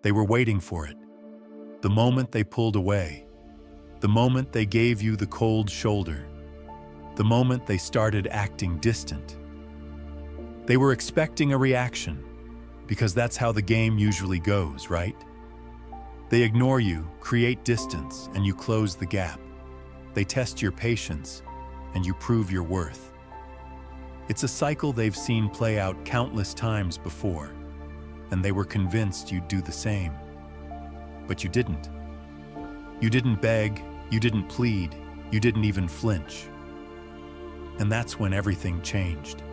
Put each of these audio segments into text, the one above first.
They were waiting for it. The moment they pulled away. The moment they gave you the cold shoulder. The moment they started acting distant. They were expecting a reaction, because that's how the game usually goes, right? They ignore you, create distance, and you close the gap. They test your patience, and you prove your worth. It's a cycle they've seen play out countless times before, and they were convinced you'd do the same. But you didn't. You didn't beg, you didn't plead, you didn't even flinch. And that's when everything changed.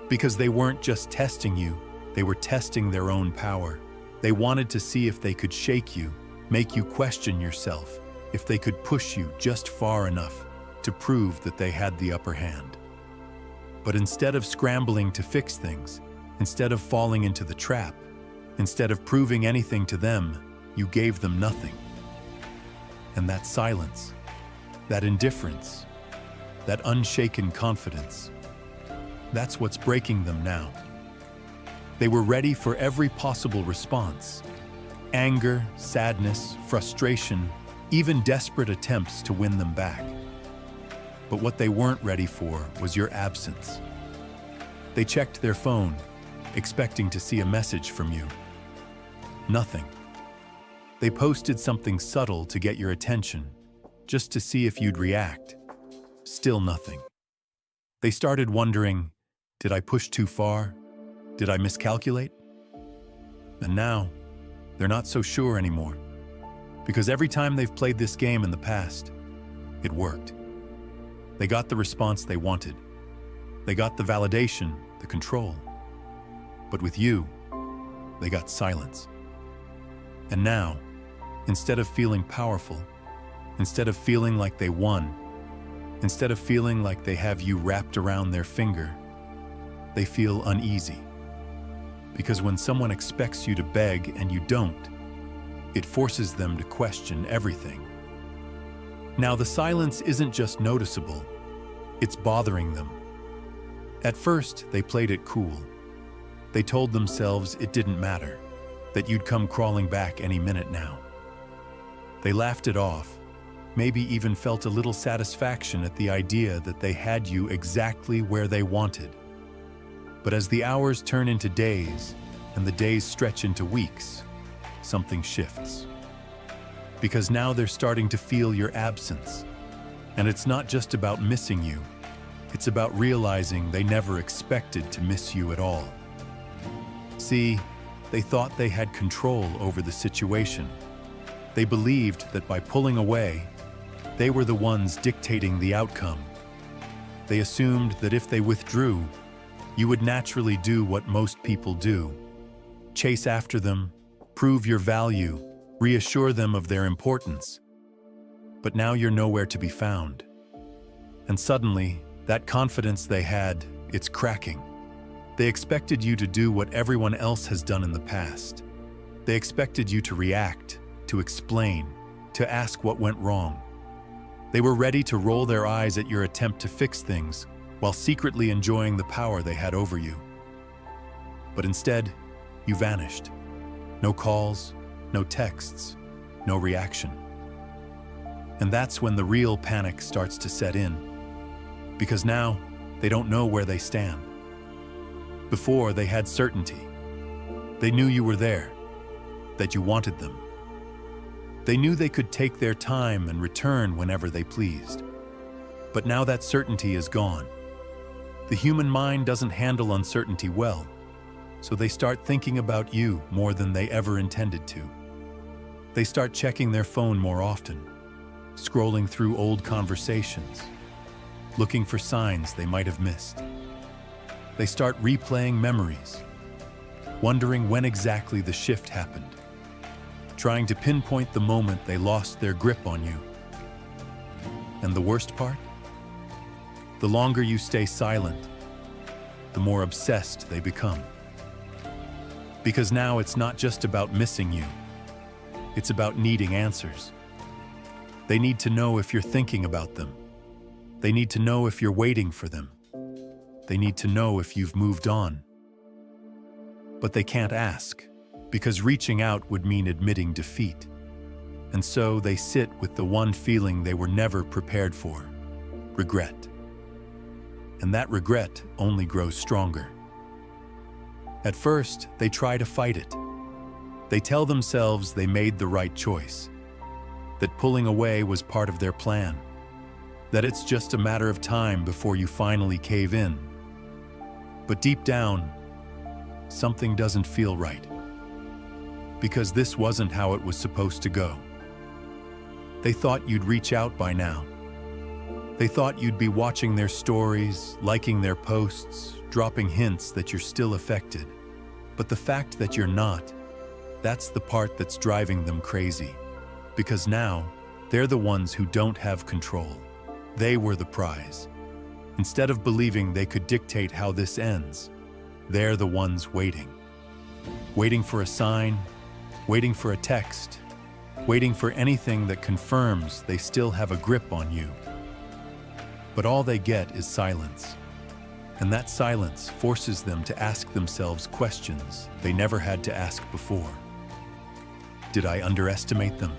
Because they weren't just testing you, they were testing their own power. They wanted to see if they could shake you, make you question yourself, if they could push you just far enough to prove that they had the upper hand. But instead of scrambling to fix things, instead of falling into the trap, instead of proving anything to them, you gave them nothing. And that silence, that indifference, that unshaken confidence, that's what's breaking them now. They were ready for every possible response. Anger, sadness, frustration, even desperate attempts to win them back. But what they weren't ready for was your absence. They checked their phone, expecting to see a message from you. Nothing. They posted something subtle to get your attention, just to see if you'd react. Still nothing. They started wondering, did I push too far? Did I miscalculate? And now, they're not so sure anymore. Because every time they've played this game in the past, it worked. They got the response they wanted. They got the validation, the control. But with you, they got silence. And now, instead of feeling powerful, instead of feeling like they won, instead of feeling like they have you wrapped around their finger, they feel uneasy. Because when someone expects you to beg and you don't, it forces them to question everything. Now, the silence isn't just noticeable, it's bothering them. At first, they played it cool. They told themselves it didn't matter, that you'd come crawling back any minute now. They laughed it off, maybe even felt a little satisfaction at the idea that they had you exactly where they wanted. But as the hours turn into days, and the days stretch into weeks, something shifts. Because now they're starting to feel your absence. And it's not just about missing you, it's about realizing they never expected to miss you at all. See, they thought they had control over the situation. They believed that by pulling away, they were the ones dictating the outcome. They assumed that if they withdrew, you would naturally do what most people do. Chase after them, prove your value, reassure them of their importance. But now you're nowhere to be found. And suddenly, that confidence they had, it's cracking. They expected you to do what everyone else has done in the past. They expected you to react, to explain, to ask what went wrong. They were ready to roll their eyes at your attempt to fix things while secretly enjoying the power they had over you. But instead, you vanished. No calls, no texts, no reaction. And that's when the real panic starts to set in. Because now, they don't know where they stand. Before, they had certainty. They knew you were there, that you wanted them. They knew they could take their time and return whenever they pleased. But now that certainty is gone. The human mind doesn't handle uncertainty well, so they start thinking about you more than they ever intended to. They start checking their phone more often, scrolling through old conversations, looking for signs they might have missed. They start replaying memories, wondering when exactly the shift happened, trying to pinpoint the moment they lost their grip on you. And the worst part? The longer you stay silent, the more obsessed they become. Because now it's not just about missing you, it's about needing answers. They need to know if you're thinking about them. They need to know if you're waiting for them. They need to know if you've moved on. But they can't ask, because reaching out would mean admitting defeat. And so they sit with the one feeling they were never prepared for: regret. And that regret only grows stronger. At first, they try to fight it. They tell themselves they made the right choice, that pulling away was part of their plan, that it's just a matter of time before you finally cave in. But deep down, something doesn't feel right, because this wasn't how it was supposed to go. They thought you'd reach out by now. They thought you'd be watching their stories, liking their posts, dropping hints that you're still affected. But the fact that you're not, that's the part that's driving them crazy. Because now, they're the ones who don't have control. They were the prize. Instead of believing they could dictate how this ends, they're the ones waiting. Waiting for a sign, waiting for a text, waiting for anything that confirms they still have a grip on you. But all they get is silence. And that silence forces them to ask themselves questions they never had to ask before. Did I underestimate them?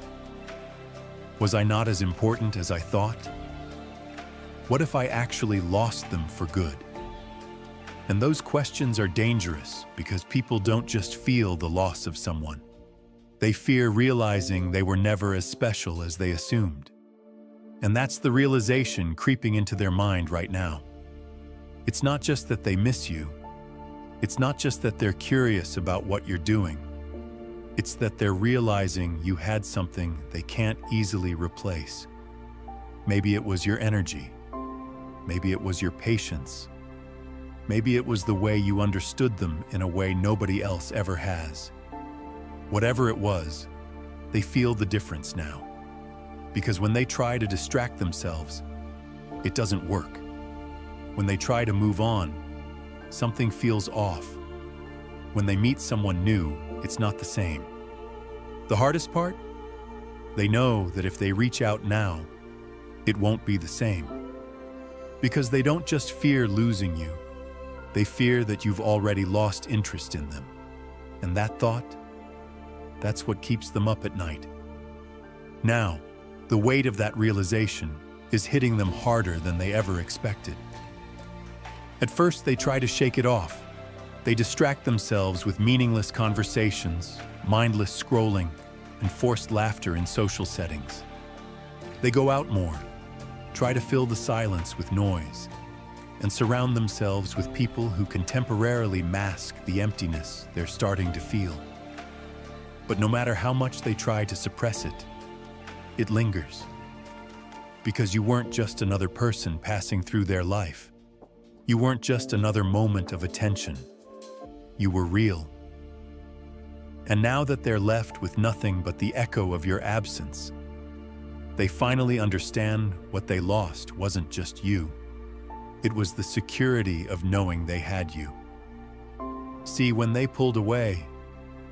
Was I not as important as I thought? What if I actually lost them for good? And those questions are dangerous because people don't just feel the loss of someone. They fear realizing they were never as special as they assumed. And that's the realization creeping into their mind right now. It's not just that they miss you. It's not just that they're curious about what you're doing. It's that they're realizing you had something they can't easily replace. Maybe it was your energy. Maybe it was your patience. Maybe it was the way you understood them in a way nobody else ever has. Whatever it was, they feel the difference now. Because when they try to distract themselves, it doesn't work. When they try to move on, something feels off. When they meet someone new, it's not the same. The hardest part? They know that if they reach out now, it won't be the same. Because they don't just fear losing you, they fear that you've already lost interest in them. And that thought, that's what keeps them up at night. Now, the weight of that realization is hitting them harder than they ever expected. At first, they try to shake it off. They distract themselves with meaningless conversations, mindless scrolling, and forced laughter in social settings. They go out more, try to fill the silence with noise, and surround themselves with people who can temporarily mask the emptiness they're starting to feel. But no matter how much they try to suppress it, it lingers. Because you weren't just another person passing through their life. You weren't just another moment of attention. You were real. And now that they're left with nothing but the echo of your absence, they finally understand what they lost wasn't just you. It was the security of knowing they had you. See, when they pulled away,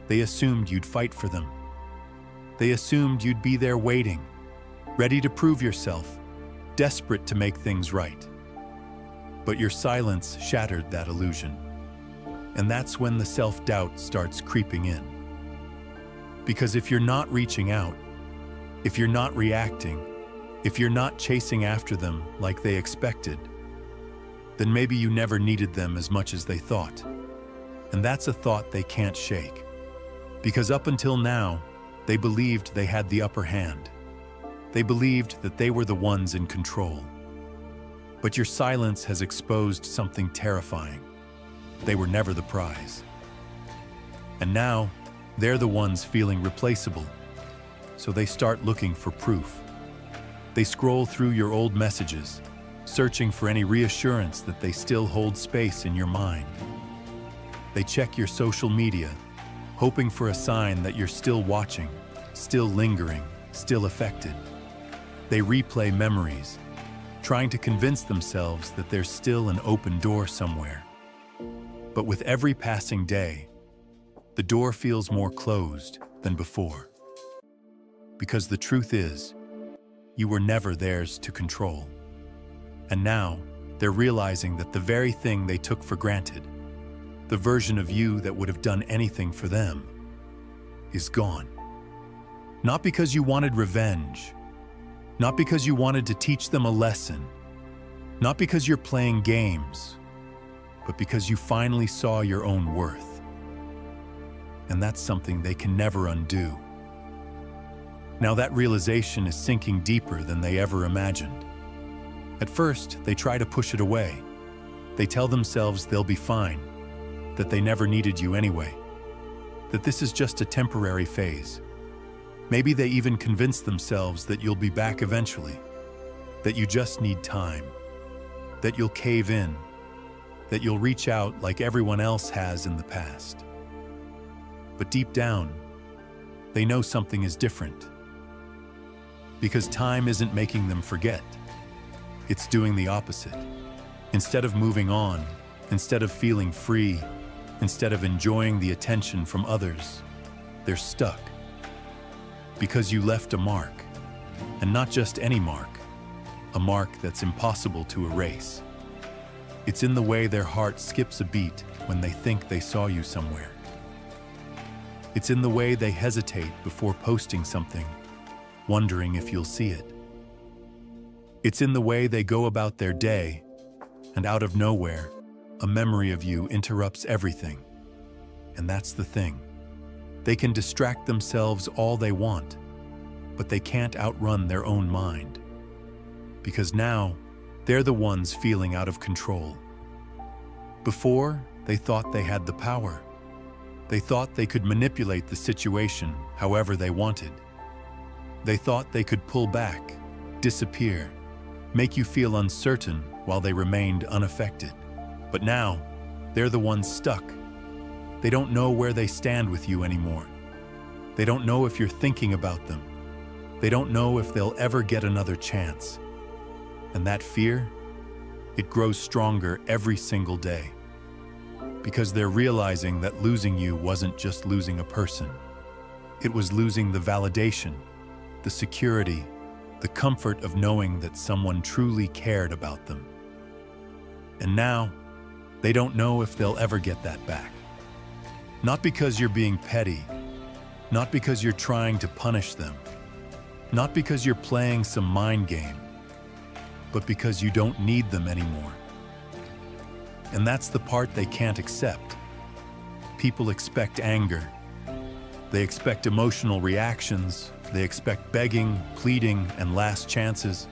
they assumed you'd fight for them. They assumed you'd be there waiting, ready to prove yourself, desperate to make things right. But your silence shattered that illusion. And that's when the self-doubt starts creeping in. Because if you're not reaching out, if you're not reacting, if you're not chasing after them like they expected, then maybe you never needed them as much as they thought. And that's a thought they can't shake. Because up until now, they believed they had the upper hand. They believed that they were the ones in control. But your silence has exposed something terrifying. They were never the prize. And now, they're the ones feeling replaceable. So they start looking for proof. They scroll through your old messages, searching for any reassurance that they still hold space in your mind. They check your social media, hoping for a sign that you're still watching, still lingering, still affected. They replay memories, trying to convince themselves that there's still an open door somewhere. But with every passing day, the door feels more closed than before. Because the truth is, you were never theirs to control. And now, they're realizing that the very thing they took for granted, the version of you that would have done anything for them, is gone. Not because you wanted revenge, not because you wanted to teach them a lesson, not because you're playing games, but because you finally saw your own worth. And that's something they can never undo. Now that realization is sinking deeper than they ever imagined. At first, they try to push it away. They tell themselves they'll be fine, that they never needed you anyway, that this is just a temporary phase. Maybe they even convince themselves that you'll be back eventually, that you just need time, that you'll cave in, that you'll reach out like everyone else has in the past. But deep down, they know something is different. Because time isn't making them forget. It's doing the opposite. Instead of moving on, instead of feeling free, instead of enjoying the attention from others, they're stuck. Because you left a mark, and not just any mark, a mark that's impossible to erase. It's in the way their heart skips a beat when they think they saw you somewhere. It's in the way they hesitate before posting something, wondering if you'll see it. It's in the way they go about their day, and out of nowhere, a memory of you interrupts everything. And that's the thing. They can distract themselves all they want, but they can't outrun their own mind. Because now, they're the ones feeling out of control. Before, they thought they had the power. They thought they could manipulate the situation however they wanted. They thought they could pull back, disappear, make you feel uncertain while they remained unaffected. But now, they're the ones stuck. They don't know where they stand with you anymore. They don't know if you're thinking about them. They don't know if they'll ever get another chance. And that fear, it grows stronger every single day. Because they're realizing that losing you wasn't just losing a person. It was losing the validation, the security, the comfort of knowing that someone truly cared about them. And now, they don't know if they'll ever get that back. Not because you're being petty, not because you're trying to punish them, not because you're playing some mind game, but because you don't need them anymore. And that's the part they can't accept. People expect anger. They expect emotional reactions. They expect begging, pleading, and last chances.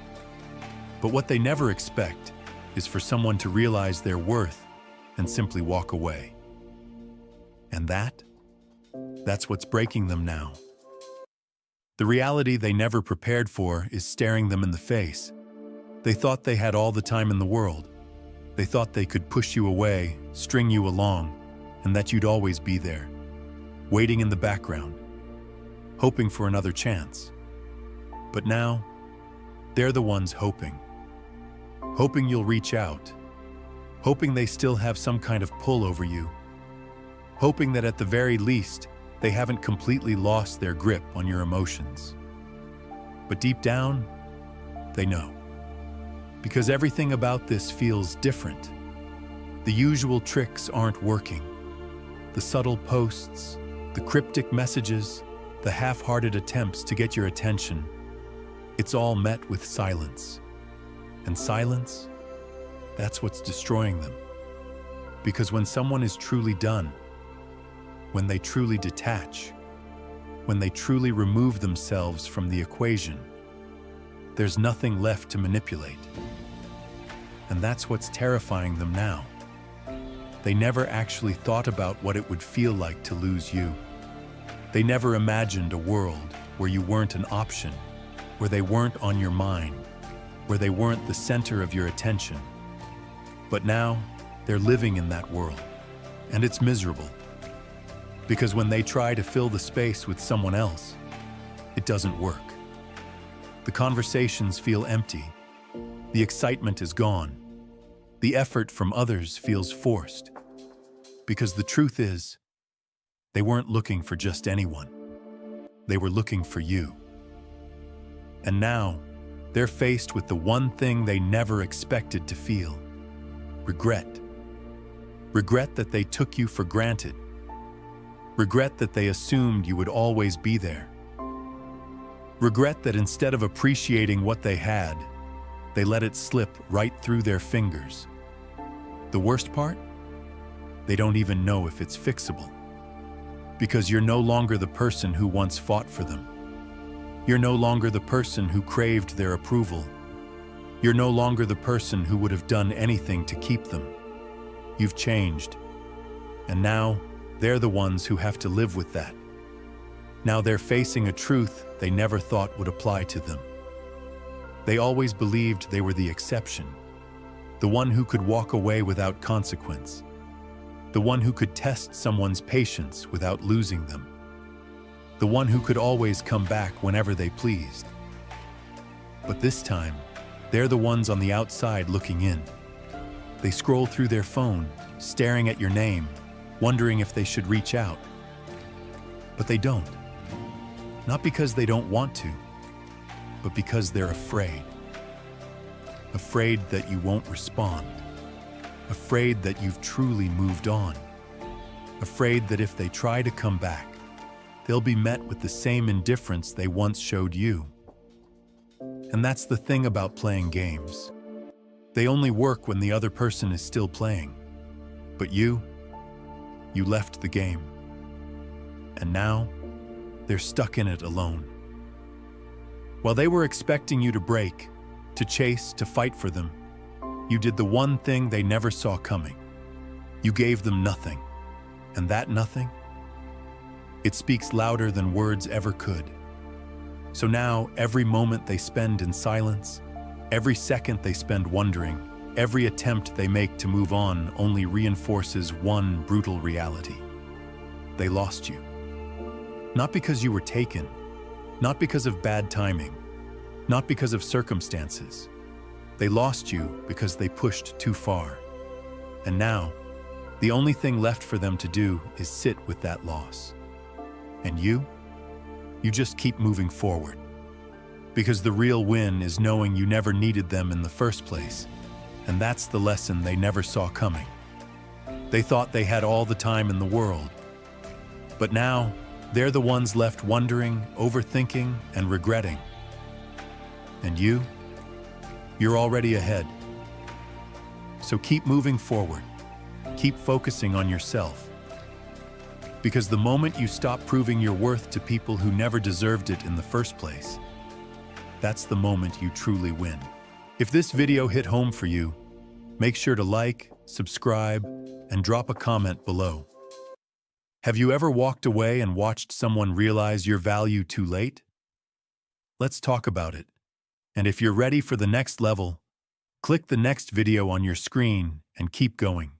But what they never expect is for someone to realize their worth and simply walk away. And that's what's breaking them now. The reality they never prepared for is staring them in the face. They thought they had all the time in the world. They thought they could push you away, string you along, and that you'd always be there, waiting in the background, hoping for another chance. But now, they're the ones hoping. Hoping you'll reach out. Hoping they still have some kind of pull over you. Hoping that at the very least, they haven't completely lost their grip on your emotions. But deep down, they know. Because everything about this feels different. The usual tricks aren't working. The subtle posts, the cryptic messages, the half-hearted attempts to get your attention, it's all met with silence. And silence, that's what's destroying them. Because when someone is truly done, when they truly detach, when they truly remove themselves from the equation, there's nothing left to manipulate. And that's what's terrifying them now. They never actually thought about what it would feel like to lose you. They never imagined a world where you weren't an option, where they weren't on your mind, where they weren't the center of your attention. But now, they're living in that world, and it's miserable. Because when they try to fill the space with someone else, it doesn't work. The conversations feel empty. The excitement is gone. The effort from others feels forced. Because the truth is, they weren't looking for just anyone. They were looking for you. And now, they're faced with the one thing they never expected to feel: regret. Regret that they took you for granted. Regret that they assumed you would always be there. Regret that instead of appreciating what they had, they let it slip right through their fingers. The worst part? They don't even know if it's fixable. Because you're no longer the person who once fought for them. You're no longer the person who craved their approval. You're no longer the person who would have done anything to keep them. You've changed. And now, they're the ones who have to live with that. Now they're facing a truth they never thought would apply to them. They always believed they were the exception, the one who could walk away without consequence, the one who could test someone's patience without losing them, the one who could always come back whenever they pleased. But this time, they're the ones on the outside looking in. They scroll through their phone, staring at your name, wondering if they should reach out. But they don't. Not because they don't want to, but because they're afraid. Afraid that you won't respond. Afraid that you've truly moved on. Afraid that if they try to come back, they'll be met with the same indifference they once showed you. And that's the thing about playing games. They only work when the other person is still playing. But you left the game. And now, they're stuck in it alone. While they were expecting you to break, to chase, to fight for them, you did the one thing they never saw coming. You gave them nothing. And that nothing? It speaks louder than words ever could. So now, every moment they spend in silence, every second they spend wondering, every attempt they make to move on only reinforces one brutal reality. They lost you. Not because you were taken, not because of bad timing, not because of circumstances. They lost you because they pushed too far. And now, the only thing left for them to do is sit with that loss. And you just keep moving forward. Because the real win is knowing you never needed them in the first place. And that's the lesson they never saw coming. They thought they had all the time in the world. But now, they're the ones left wondering, overthinking, and regretting. And you're already ahead. So keep moving forward. Keep focusing on yourself. Because the moment you stop proving your worth to people who never deserved it in the first place, that's the moment you truly win. If this video hit home for you, make sure to like, subscribe, and drop a comment below. Have you ever walked away and watched someone realize your value too late? Let's talk about it. And if you're ready for the next level, click the next video on your screen and keep going.